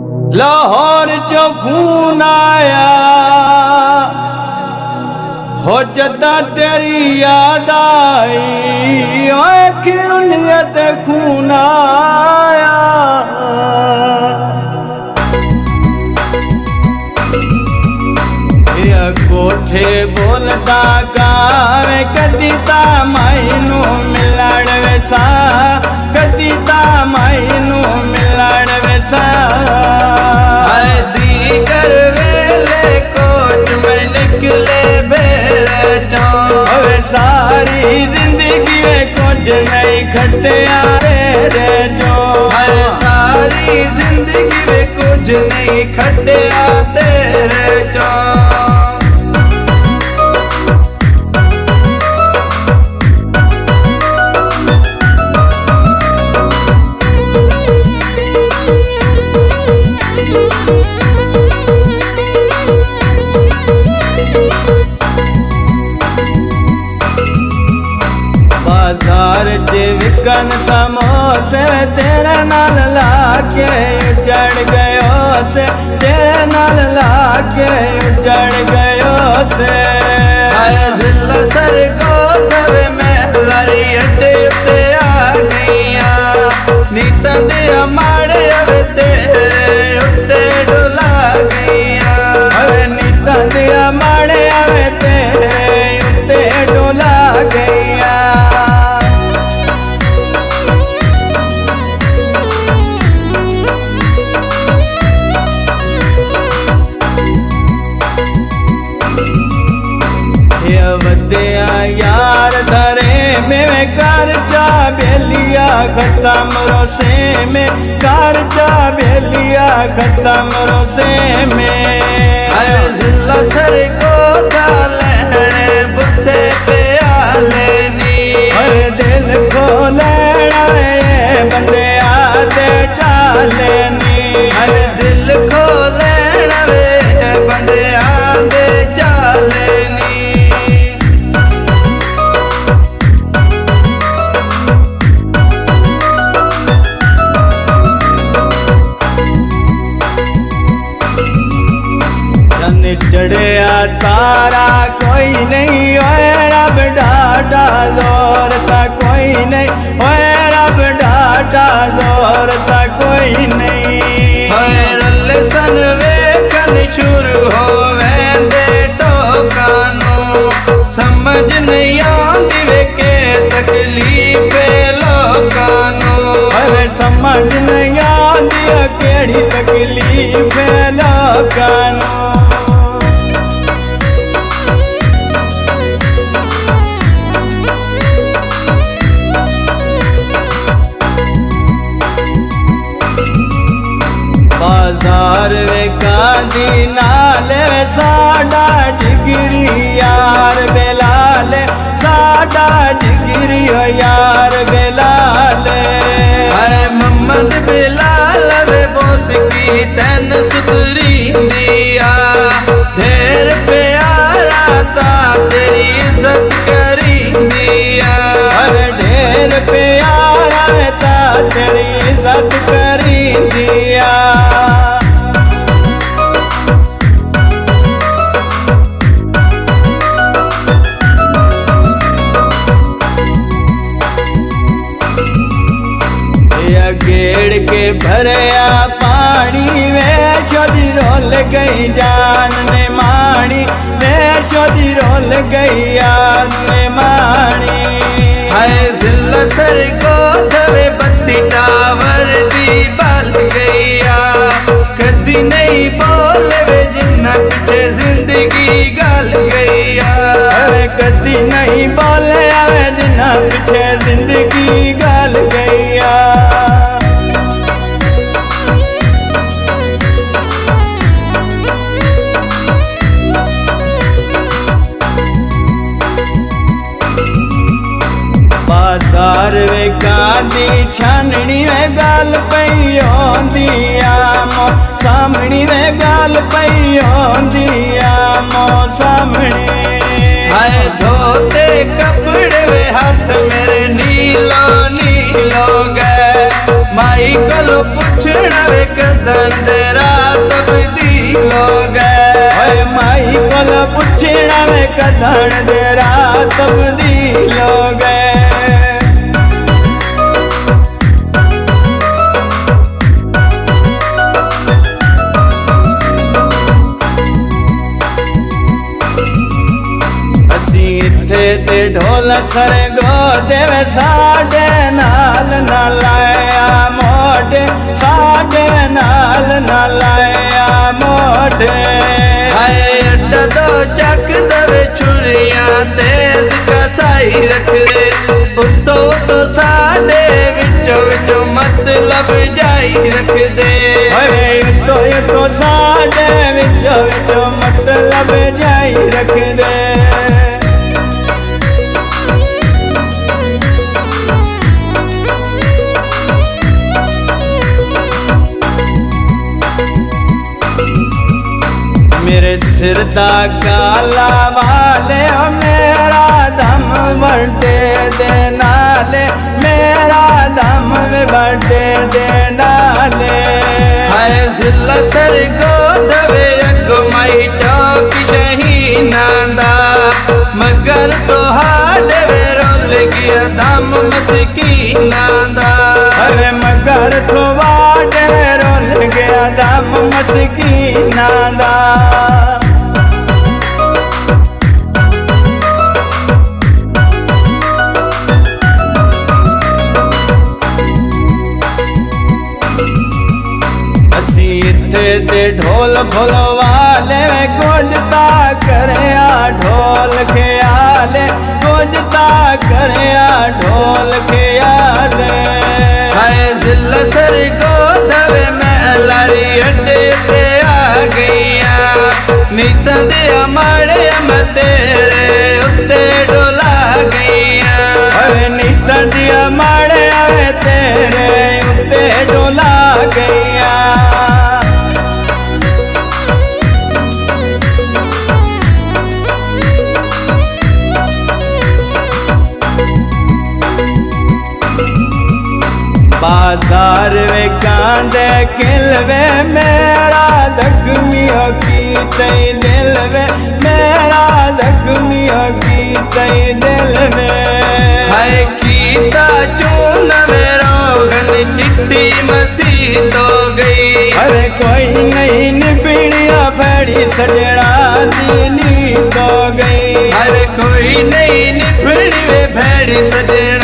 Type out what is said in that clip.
लाहौर चो खून आया हो जदा तेरी याद आई आखिर नियत खून आया। कोठे बोलता गावे कदी ता मायनू मिलण वैसा कदी ता मायनू मिलण वैसा। दीगर वेले कोट में निकले बेटा सारी जिंदगी में कुछ नहीं खटिया रे जो सारी जिंदगी में कुछ नहीं खटिया तेरे जो। बाजार च विकन समोसे तेरे नाल लाके उजड़ गयो से तेरे नाल लाके उजड़ गयो से। दिल सर को दबे में लरी अड्डे उत्ते आ गईया नीता दिया माड़े अवे तेरे उत्ते डुला गईया नीता दिया माड़े अवे तेरे उत्ते डुला गईया। वदिया यार धरे में कर चा बेलिया खत्म रोसे में कर चा बेलिया खत्म रोसे में। जिला सर को डालने बुसे पे आ लेनी दिल को लेना बंदे आते चालेनी दिल को लेना बंदे आते चालेनी। चढ़िया तारा कोई नहीं ओए रब डाटा जोर ता कोई नहीं ओए रब डाटा जोर ता कोई नहीं। सन वेखन शुरू हो वेंदे टोकानो समझ नहीं आंदी वे के तकलीफ लोकानो समझ नहीं आंदी केड़ी तकलीफ लोकानो। बाजार वे गांधी नाल साडा जिगरी यार बेलाल साडा जिगरी यार बेलाल। मोहम्मद बिलाल वे बोस की तन सुतरी दिया ढेर प्यारा ता तेरी इज्जत करी दिया ढेर प्यारा ता तेरी इज्जत करी दिया। गेड़ के भरया पानी में शोदी रोल गई जान ने मानी में शोदी रोल गई याद ने मानी। जिला सर को धवे बत्ती टावर दी बल गईया कदी नहीं बोले वे जिन्ना पीछे जिंदगी गल गईया कदी नहीं बोले वे जिन्ना पीछे जिंदगी गल गईया। बाजार वे गांधी छाननी वे गाल पई होंदिया मो सामणी वे गाल पई होंदिया मो सामणी। धोते कपड़े वे हाथ मेरे नीलो नीलो गए माई को पूछना वे कदन तेरा छेड़ा में कथन दे रात तब्दील हो गए। इत्थे ते ढोल सरगो देवे साडे नाल ना लाया मोढ़े, साडे नाल ना लाया मोढ़े। हाय अड्डा दो चक दवे छुरियां तेज कसाई रख दे, उतो तो साडे विचो विचो मतलब जाई रख दे। अरे तो साडे विचो विचो मतलब जाई रख दे। मेरे सिर दा काला वाले मेरा दम बढ़े दे नाले, मेरा दम बढ़े दे नाले। हाय जिला सर को दवे अगमाई चौक शहीना दा, मगर तो हाडे वे रोल गया दम मस्कीना दा। अरे मगर तो हाडे रोल गया दम मस्कीना दा। इत्थे ते ढोल भोलवाले गुंजता करया ढोल ख्याले, गुंजता करया ढोल ख्याले। हाय जिला सर को दवे महलारी अड्डे पे आ गईया, नीता दिया माड़े मैं तेरे उत्ते डोला गईया। अरे नीता दिया माड़े आवे तेरे उत्ते डोला गईया। बाजार वे कांदे किलवे मेरा जख्मियों की तई दिल वे, मेरा जख्मियों की तई दिल में। हाय कीता चून में रोगन चिट्टी मसीह तो गई। अरे कोई नहीं निपीड़िया भड़ी सजड़ा दीनी तो गई। अरे कोई नहीं निपड़ी वे भैड़ी सजड़ा